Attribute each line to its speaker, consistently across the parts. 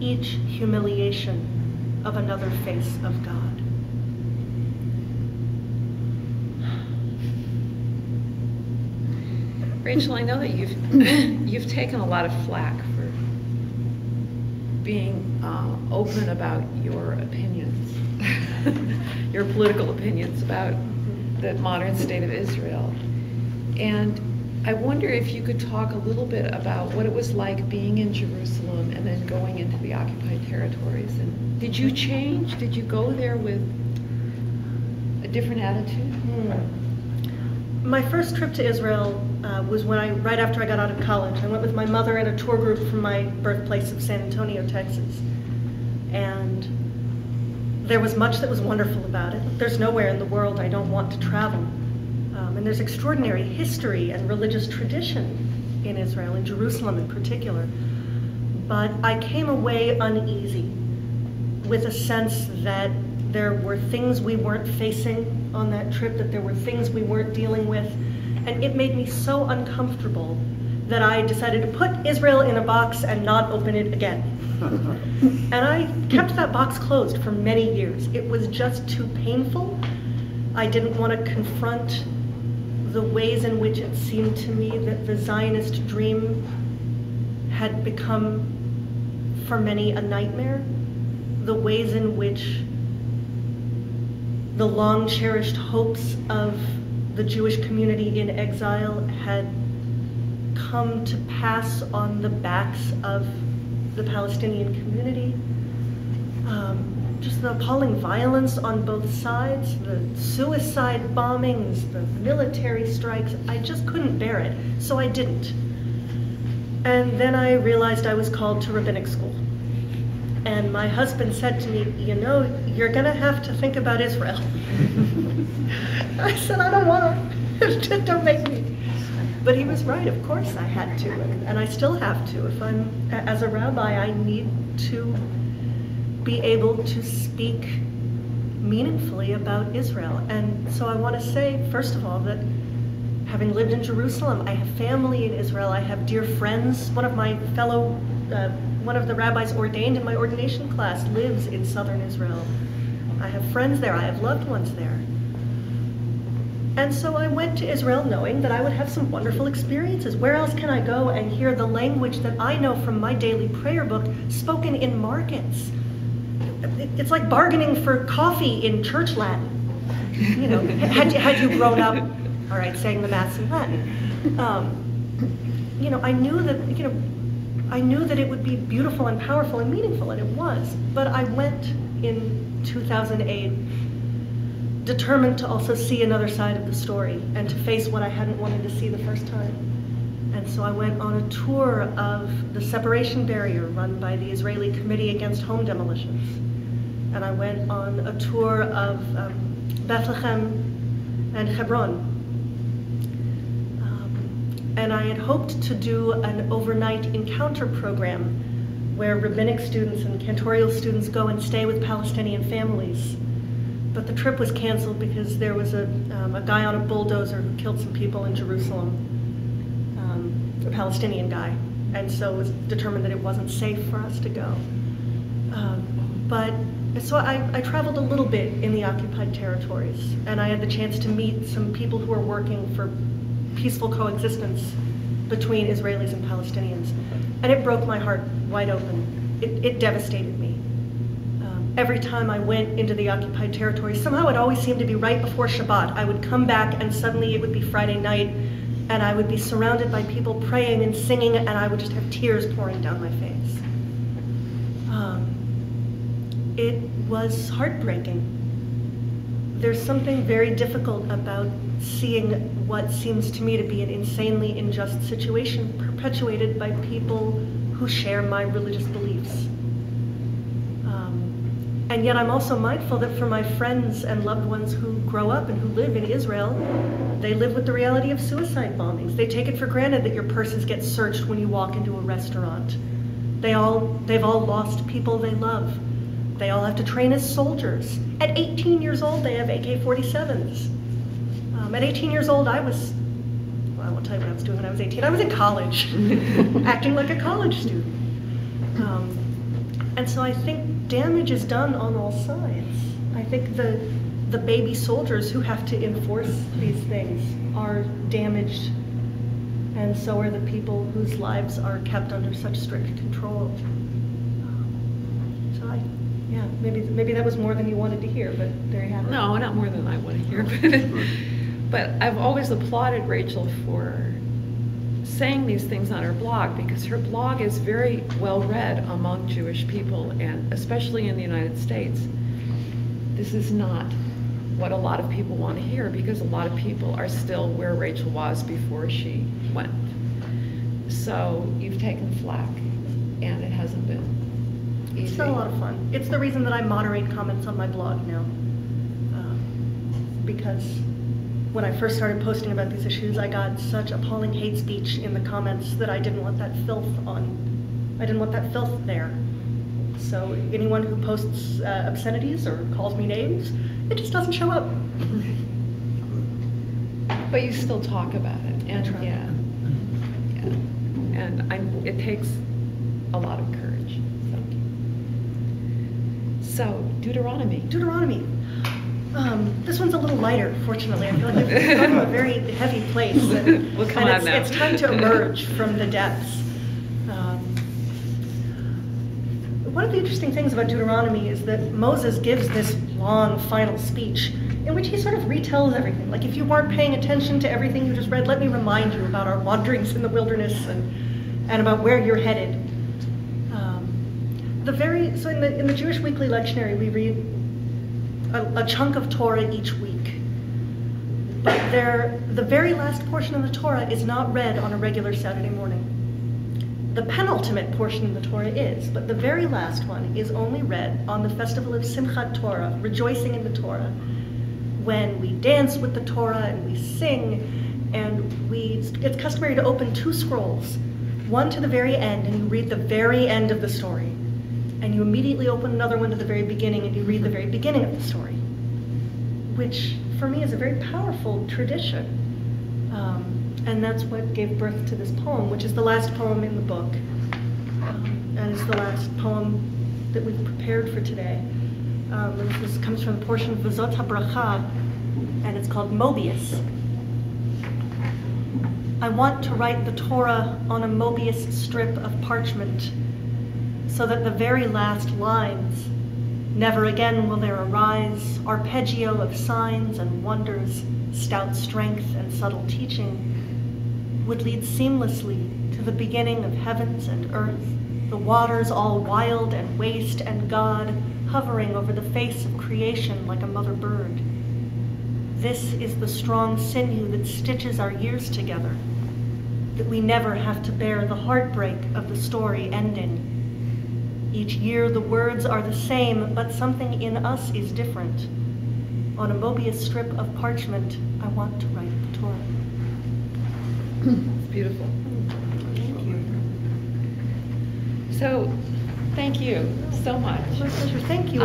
Speaker 1: each humiliation of another face of God.
Speaker 2: Rachel, I know that you've taken a lot of flack for being open about your opinions, your political opinions about the modern state of Israel. And I wonder if you could talk a little bit about what it was like being in Jerusalem and then going into the occupied territories. And did you change? Did you go there with a different attitude?
Speaker 1: My first trip to Israel was right after I got out of college. I went with my mother and a tour group from my birthplace of San Antonio, Texas. And there was much that was wonderful about it. There's nowhere in the world I don't want to travel. And there's extraordinary history and religious tradition in Israel, in Jerusalem in particular. But I came away uneasy with a sense that there were things we weren't facing on that trip, that there were things we weren't dealing with. And it made me so uncomfortable that I decided to put Israel in a box and not open it again. And I kept that box closed for many years. It was just too painful. I didn't want to confront the ways in which it seemed to me that the Zionist dream had become, for many, a nightmare. The ways in which the long-cherished hopes of the Jewish community in exile had come to pass on the backs of the Palestinian community. Just the appalling violence on both sides, the suicide bombings, the military strikes. I just couldn't bear it, so I didn't. And then I realized I was called to rabbinic school. And my husband said to me, you know, you're gonna have to think about Israel. I said, I don't want to, don't make me. But he was right, of course I had to, and I still have to. If I'm, as a rabbi, I need to be able to speak meaningfully about Israel. And so I want to say, first of all, that having lived in Jerusalem, I have family in Israel, I have dear friends. One of the rabbis ordained in my ordination class lives in southern Israel. I have friends there, I have loved ones there. And so I went to Israel knowing that I would have some wonderful experiences. Where else can I go and hear the language that I know from my daily prayer book spoken in markets? It's like bargaining for coffee in church Latin. You know, had you grown up, all right, saying the Mass in Latin. You know, I knew that it would be beautiful and powerful and meaningful, and it was. But I went in 2008 determined to also see another side of the story and to face what I hadn't wanted to see the first time. And so I went on a tour of the separation barrier run by the Israeli Committee Against Home Demolitions. And I went on a tour of Bethlehem and Hebron. And I had hoped to do an overnight encounter program where rabbinic students and cantorial students go and stay with Palestinian families. But the trip was canceled because there was a guy on a bulldozer who killed some people in Jerusalem, a Palestinian guy. And so it was determined that it wasn't safe for us to go. So I traveled a little bit in the occupied territories, and I had the chance to meet some people who are working for peaceful coexistence between Israelis and Palestinians. And it broke my heart wide open. It devastated me. Every time I went into the occupied territories, somehow it always seemed to be right before Shabbat. I would come back and suddenly it would be Friday night, and I would be surrounded by people praying and singing, and I would just have tears pouring down my face. It was heartbreaking. There's something very difficult about seeing what seems to me to be an insanely unjust situation perpetuated by people who share my religious beliefs. And yet I'm also mindful that for my friends and loved ones who grow up and who live in Israel, they live with the reality of suicide bombings. They take it for granted that your purses get searched when you walk into a restaurant. They've all lost people they love. They all have to train as soldiers. At 18 years old, they have AK-47s. At 18 years old, I won't tell you what I was doing when I was 18. I was in college, acting like a college student. And so I think damage is done on all sides. I think the baby soldiers who have to enforce these things are damaged, and so are the people whose lives are kept under such strict control. So yeah, maybe that was more than you wanted to hear, but there you have it.
Speaker 2: No, not more than I want to hear. But I've always applauded Rachel for saying these things on her blog, because her blog is very well read among Jewish people, and especially in the United States. This is not what a lot of people want to hear, because a lot of people are still where Rachel was before she went. So you've taken flack, and it hasn't been easy.
Speaker 1: It's been a lot of fun. It's the reason that I moderate comments on my blog now, because when I first started posting about these issues, I got such appalling hate speech in the comments that I didn't want that filth there. So anyone who posts obscenities or calls me names, it just doesn't show up.
Speaker 2: But you still talk about it, and and it takes a lot of courage. So Deuteronomy.
Speaker 1: This one's a little lighter, fortunately. I feel like we've gone to a very heavy place. And,
Speaker 2: We'll come out now.
Speaker 1: It's time to emerge from the depths. One of the interesting things about Deuteronomy is that Moses gives this long final speech in which he sort of retells everything. Like, if you weren't paying attention to everything you just read, let me remind you about our wanderings in the wilderness and about where you're headed. So in the Jewish Weekly Lectionary, we read a chunk of Torah each week. But the very last portion of the Torah is not read on a regular Saturday morning. The penultimate portion of the Torah is, but the very last one is only read on the festival of Simchat Torah, rejoicing in the Torah, when we dance with the Torah and we sing, and it's customary to open two scrolls, one to the very end, and you read the very end of the story, and you immediately open another one to the very beginning, and you read the very beginning of the story, which for me is a very powerful tradition. And that's what gave birth to this poem, which is the last poem in the book, and it's the last poem that we've prepared for today. This comes from the portion of Vazot HaBracha, and it's called Mobius. I want to write the Torah on a Mobius strip of parchment, so that the very last lines, never again will there arise arpeggio of signs and wonders, stout strength and subtle teaching, would lead seamlessly to the beginning of heavens and earth, the waters all wild and waste, and God hovering over the face of creation like a mother bird. This is the strong sinew that stitches our years together, that we never have to bear the heartbreak of the story ending. Each year the words are the same, but something in us is different. On a Mobius strip of parchment, I want to write the Torah.
Speaker 2: It's beautiful.
Speaker 1: Thank you.
Speaker 2: So, thank you so much.
Speaker 1: My pleasure. Thank you.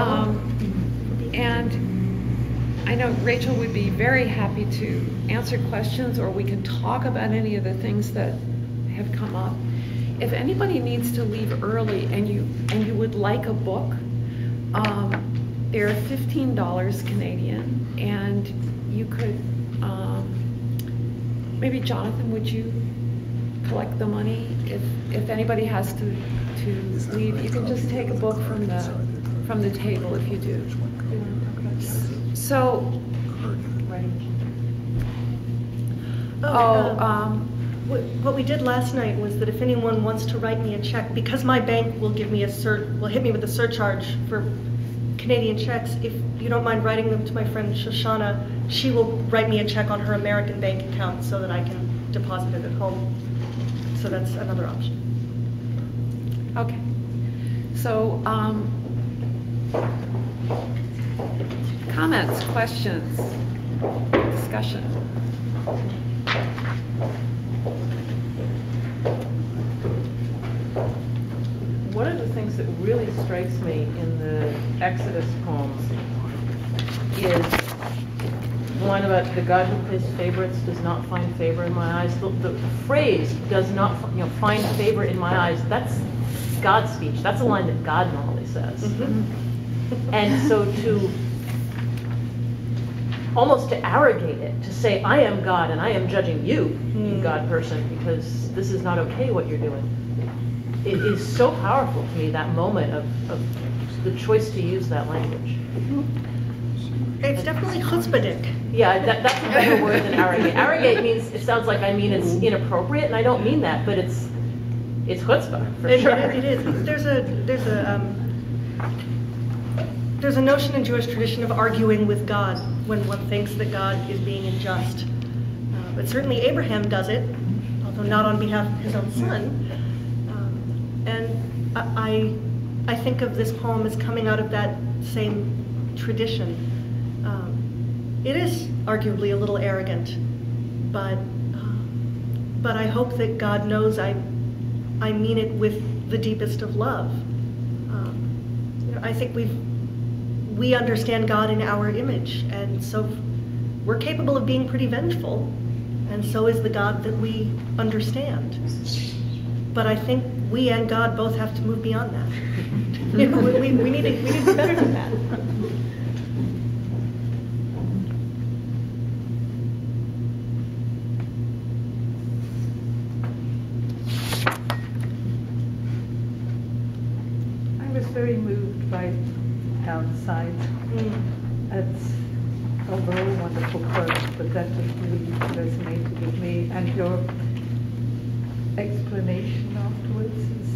Speaker 2: And I know Rachel would be very happy to answer questions, or we can talk about any of the things that have come up. If anybody needs to leave early and you would like a book, they're $15 Canadian, and you could, maybe Jonathan, would you collect the money? If anybody has to leave, you can just take a book from the table if you do. So,
Speaker 1: what we did last night was that if anyone wants to write me a check, because my bank will give me will hit me with a surcharge for Canadian checks, if you don't mind writing them to my friend Shoshana, she will write me a check on her American bank account so that I can deposit it at home. So that's another option.
Speaker 2: okay. So, comments, questions, discussion.
Speaker 3: One of the things that really strikes me in the Exodus poems is one about the God who plays favorites does not find favor in my eyes. The phrase does not find favor in my eyes, that's God's speech. That's a line that God normally says. And so almost to arrogate it, to say, I am God and I am judging you, you God person, because this is not okay what you're doing. It is so powerful to me, that moment of the choice to use that language.
Speaker 1: It's definitely chutzpahdik.
Speaker 3: Yeah, that's a better word than arrogate. Arrogate means, it sounds like I mean it's inappropriate, and I don't mean that, but it's chutzpah, for sure.
Speaker 1: It is. There's a notion in Jewish tradition of arguing with God when one thinks that God is being unjust. But certainly Abraham does it, although not on behalf of his own son. And I think of this poem as coming out of that same tradition. It is arguably a little arrogant, but I hope that God knows I mean it with the deepest of love. I think we understand God in our image, and so we're capable of being pretty vengeful, and so is the God that we understand. But I think we and God both have to move beyond that. we need to be better than that.
Speaker 4: I was very moved by Downside. It's a very wonderful poem, but that just really resonated with me, and your explanation afterwards is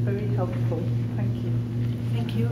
Speaker 4: very helpful. Thank you.
Speaker 1: Thank you.